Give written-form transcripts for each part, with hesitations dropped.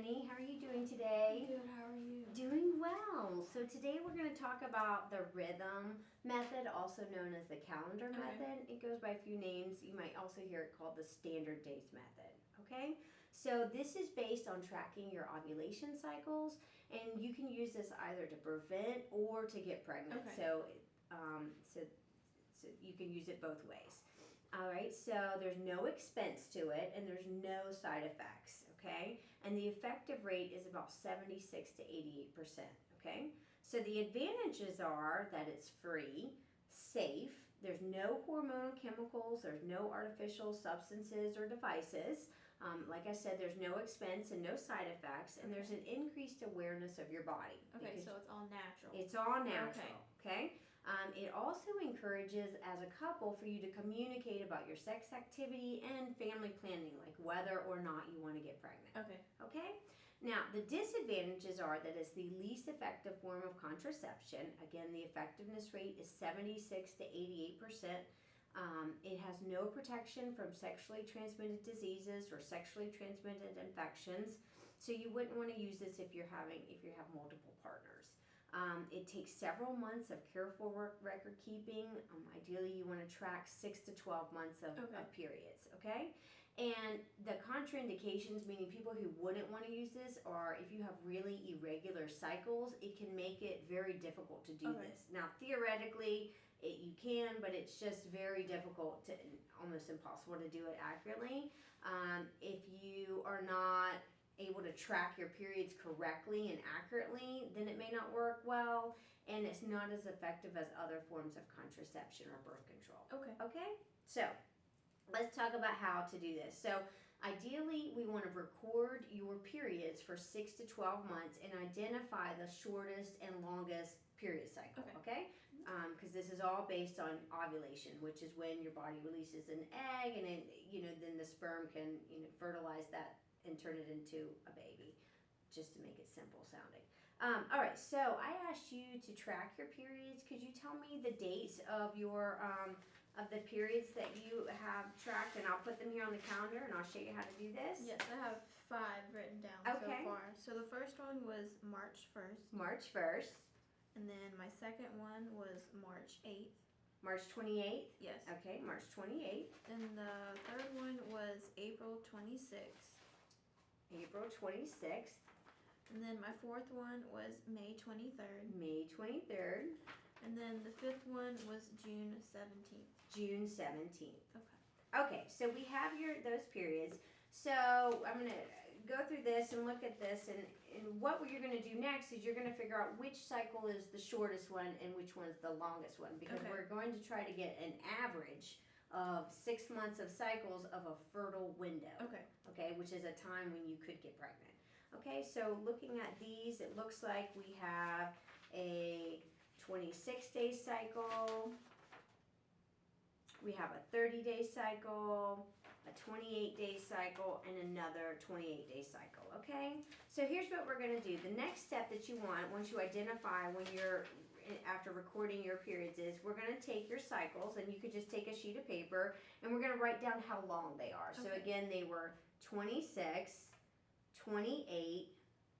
Annie. How are you doing today? Good, how are you? Doing well. So today we're going to talk about the rhythm method, also known as the calendar method. It goes by a few names. You might also hear it called the standard days method. Okay? So this is based on tracking your ovulation cycles, and you can use this either to prevent or to get pregnant. So you can use it both ways. All right, so there's no expense to it and there's no side effects, okay? And the effective rate is about 76 to 88%, okay? So the advantages are that it's free, safe, there's no hormonal chemicals, there's no artificial substances or devices. Like I said, there's no expense and no side effects, and there's an increased awareness of your body. Okay, so it's all natural. It's all natural, okay? It also encourages, as a couple, for you to communicate about your sex activity and family planning, like whether or not you want to get pregnant. Okay? Now, the disadvantages are that it's the least effective form of contraception. Again, the effectiveness rate is 76 to 88%. It has no protection from sexually transmitted diseases or sexually transmitted infections. So you wouldn't want to use this if you have multiple partners. It takes several months of careful record keeping. Ideally, you want to track 6 to 12 months of periods, okay? And the contraindications, meaning people who wouldn't want to use this, are if you have really irregular cycles, it can make it very difficult to do this. Now, theoretically, you can, but it's just very difficult to, almost impossible to do it accurately. If you are not able to track your periods correctly and accurately, then it may not work well, and it's not as effective as other forms of contraception or birth control. Okay? So, let's talk about how to do this. So, ideally, we want to record your periods for 6 to 12 months and identify the shortest and longest period cycle, okay? Because this is all based on ovulation, which is when your body releases an egg, and it, then the sperm can, fertilize that and turn it into a baby, just to make it simple sounding. All right, so I asked you to track your periods. Could you tell me the dates of your of the periods that you have tracked, and I'll put them here on the calendar, and I'll show you how to do this. Yes, I have 5 written down so far. So the first one was March 1st. March 1st. And then my second one was March 8th. March 28th? Yes. Okay, March 28th. And the third one was April 26th. April 26th. And then my fourth one was May 23rd. May 23rd. And then the fifth one was June 17th. June 17th. Okay. Okay, so we have those periods. So I'm going to go through this and look at this, and what you're going to do next is you're going to figure out which cycle is the shortest one and which one's the longest one, because we're going to try to get an average of 6 months of cycles of a fertile window. Okay, which is a time when you could get pregnant. Okay, so looking at these, it looks like we have a 26-day cycle, we have a 30-day cycle, a 28-day cycle, and another 28-day cycle, okay? So here's what we're going to do. The next step that you want, once you identify when you're, after recording your periods, is we're going to take your cycles, and you could just take a sheet of paper, and we're going to write down how long they are. So again, they were 26, 28,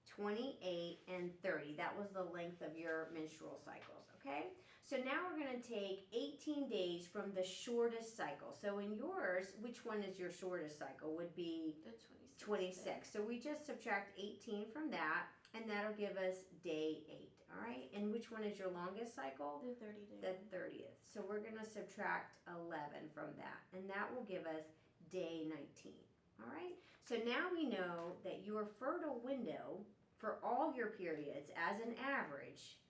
28, and 30. That was the length of your menstrual cycles, okay? So now we're going to take 18 days from the shortest cycle. So in yours, which one is your shortest cycle? Would be the 26. 26. So we just subtract 18 from that, and that'll give us day 8, all right? And which one is your longest cycle? The 30 days. The 30th. So we're going to subtract 11 from that, and that will give us day 19. All right, so now we know that your fertile window for all your periods as an average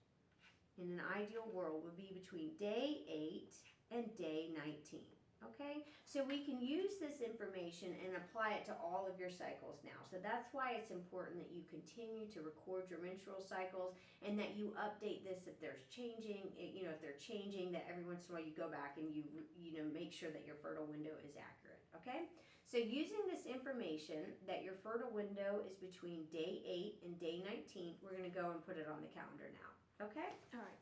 in an ideal world would be between day 8 and day 19. Okay, so we can use this information and apply it to all of your cycles now. So that's why it's important that you continue to record your menstrual cycles, and that you update this if there's changing, if they're changing, that every once in a while you go back and you make sure that your fertile window is accurate. Okay, so using this information that your fertile window is between day 8 and day 19, we're going to go and put it on the calendar now. Okay? All right.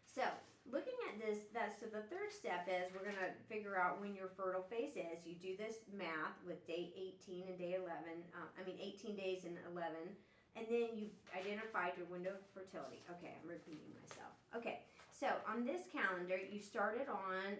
So looking at this, so the third step is we're going to figure out when your fertile phase is. You do this math with day 18 and day 11, 18 days and 11, and then you've identified your window of fertility. Okay, I'm repeating myself. Okay, so on this calendar, you started on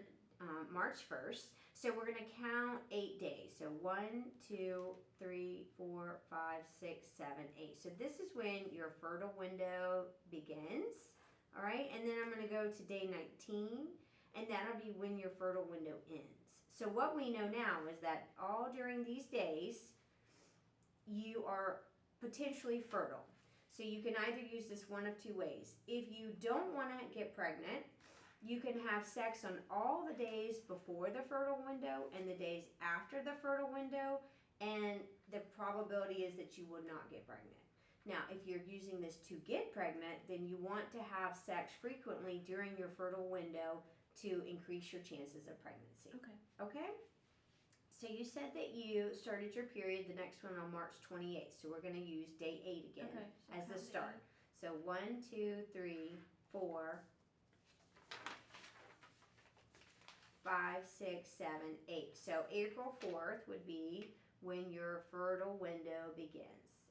March 1st, so we're going to count 8 days. So 1, 2, 3, 4, 5, 6, 7, 8. So this is when your fertile window begins. All right, and then I'm going to go to day 19, and that'll be when your fertile window ends. So what we know now is that all during these days, you are potentially fertile. So you can either use this one of two ways. If you don't want to get pregnant, you can have sex on all the days before the fertile window and the days after the fertile window, and the probability is that you will not get pregnant. Now, if you're using this to get pregnant, then you want to have sex frequently during your fertile window to increase your chances of pregnancy. Okay? So you said that you started your period, the next one on March 28th. So we're going to use day 8 again as the start. So 1, 2, 3, 4, 5, 6, 7, 8. So April 4th would be when your fertile window begins.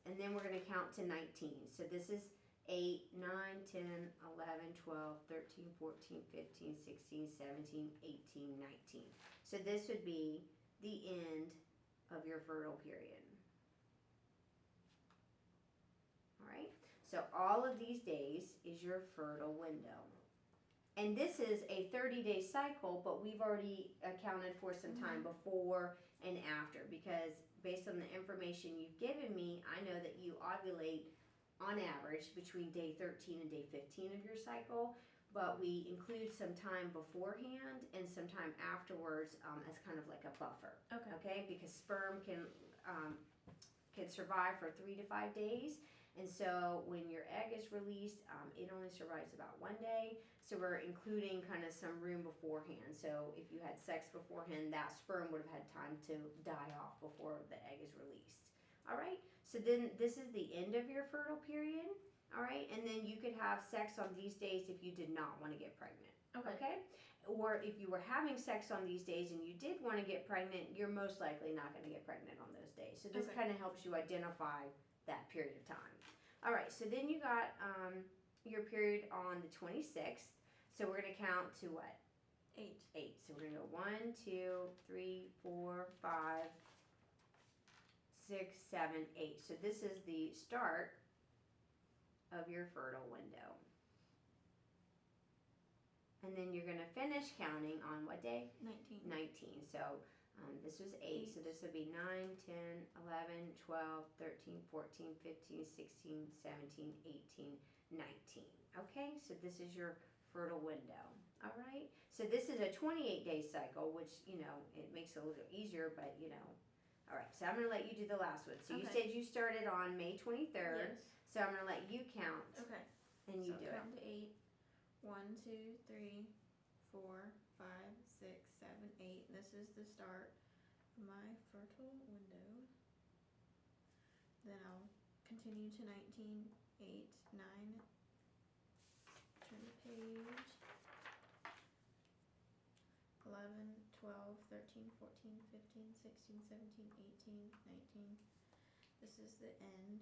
And then we're going to count to 19. So this is 8, 9, 10, 11, 12, 13, 14, 15, 16, 17, 18, 19. So this would be the end of your fertile period. All right? So all of these days is your fertile window. And this is a 30-day cycle, but we've already accounted for some time before and after, because based on the information you've given me, I know that you ovulate on average between day 13 and day 15 of your cycle, but we include some time beforehand and some time afterwards as kind of like a buffer. Okay? Because sperm can survive for 3 to 5 days, and so when your egg is released, it only survives about 1 day. So we're including kind of some room beforehand. So if you had sex beforehand, that sperm would have had time to die off before the egg is released. All right? So then this is the end of your fertile period. All right? And then you could have sex on these days if you did not want to get pregnant. Okay? Or if you were having sex on these days and you did want to get pregnant, you're most likely not going to get pregnant on those days. So this kind of helps you identify that period of time. All right, so then you got your period on the 26th. So we're going to count to what? 8. So we're going to go 1, 2, 3, 4, 5, 6, 7, 8. So this is the start of your fertile window. And then you're going to finish counting on what day? 19. So this was 8, so this would be 9, 10, 11, 12, 13, 14, 15, 16, 17, 18, 19. Okay, so this is your fertile window. All right, so this is a 28-day cycle, which, it makes it a little easier, but, All right, so I'm going to let you do the last one. So you said you started on May 23rd. Yes. So I'm going to let you count. Okay. And you do it. Count to 8. 1, 2, 3, 4, 5, 6, 7, 8. This is the start of my fertile window. Then I'll continue to 19, 8, 9. Turn the page. 11, 12, 13, 14, 15, 16, 17, 18, 19. This is the end.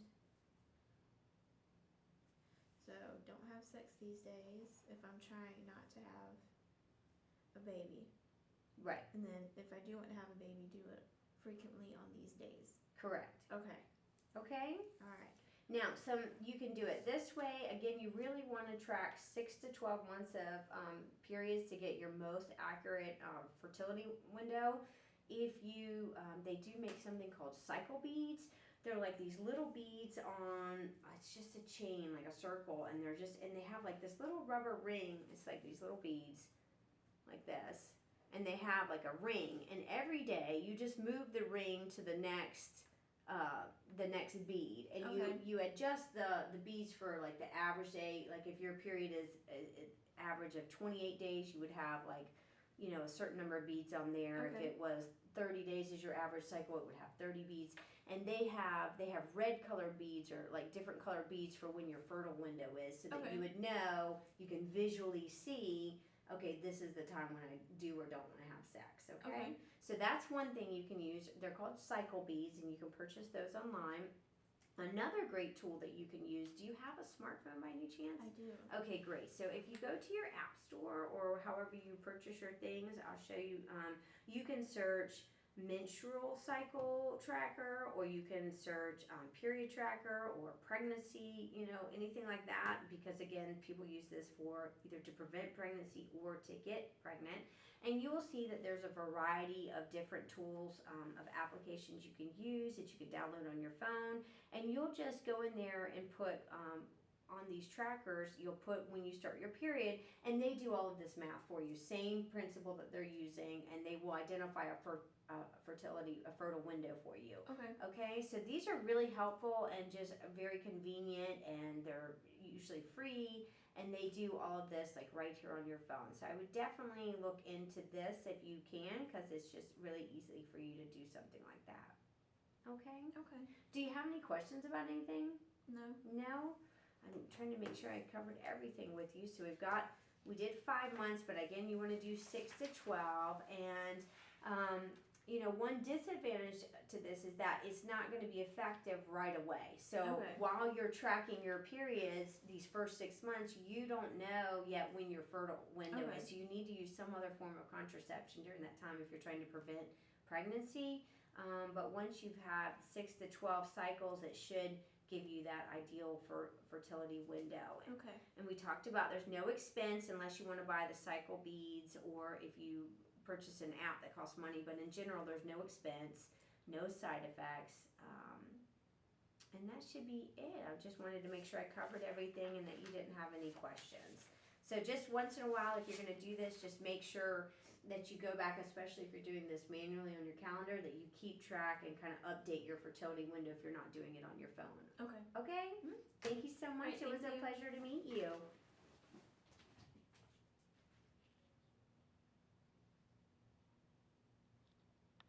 So don't have sex these days if I'm trying not to have a baby. Right. And then if I do want to have a baby, do it frequently on these days. Correct. Okay. Okay? All right. Now, you can do it this way. Again, you really want to track 6 to 12 months of periods to get your most accurate fertility window. If you, they do make something called cycle beads. They're like these little beads on, it's just a chain, like a circle, and they have like this little rubber ring. It's like these little beads, like this, and they have like a ring. And every day, you just move the ring to the next bead, and you adjust the beads for like the average day. Like if your period is average of 28 days, you would have like a certain number of beads on there. Okay. If it was 30 days is your average cycle, it would have 30 beads. And they have red colored beads or like different colored beads for when your fertile window is, so that Okay. you would know, you can visually see, okay, this is the time when I do or don't want to have sex, okay? So that's one thing you can use. They're called cycle beads, and you can purchase those online. Another great tool that you can use, do you have a smartphone by any chance? I do. Okay, great. So if you go to your app store or however you purchase your things, I'll show you. You can search menstrual cycle tracker, or you can search period tracker or pregnancy, anything like that, because again, people use this for either to prevent pregnancy or to get pregnant. And you will see that there's a variety of different tools, of applications you can use that you can download on your phone. And you'll just go in there and put on these trackers, you'll put when you start your period, and they do all of this math for you. Same principle that they're using, and they will identify a fertile window for you. Okay, so these are really helpful and just very convenient, and they're usually free, and they do all of this like right here on your phone. So I would definitely look into this if you can, because it's just really easy for you to do something like that. Okay? Okay. Do you have any questions about anything? No. No? I'm trying to make sure I covered everything with you. So we did 5 months, but again, you want to do 6 to 12. And, one disadvantage to this is that it's not going to be effective right away. So while you're tracking your periods, these first 6 months, you don't know yet when your fertile window is. So you need to use some other form of contraception during that time if you're trying to prevent pregnancy. But once you've had 6 to 12 cycles, it should give you that ideal fertility window. And we talked about there's no expense unless you want to buy the cycle beads, or if you purchase an app that costs money. But in general, there's no expense, no side effects, and that should be it. I just wanted to make sure I covered everything and that you didn't have any questions. So just once in a while, if you're going to do this, just make sure that you go back, especially if you're doing this manually on your calendar, that you keep track and kind of update your fertility window if you're not doing it on your phone. Okay. Okay? Thank you so much. Great, It was a thank you. pleasure to meet you.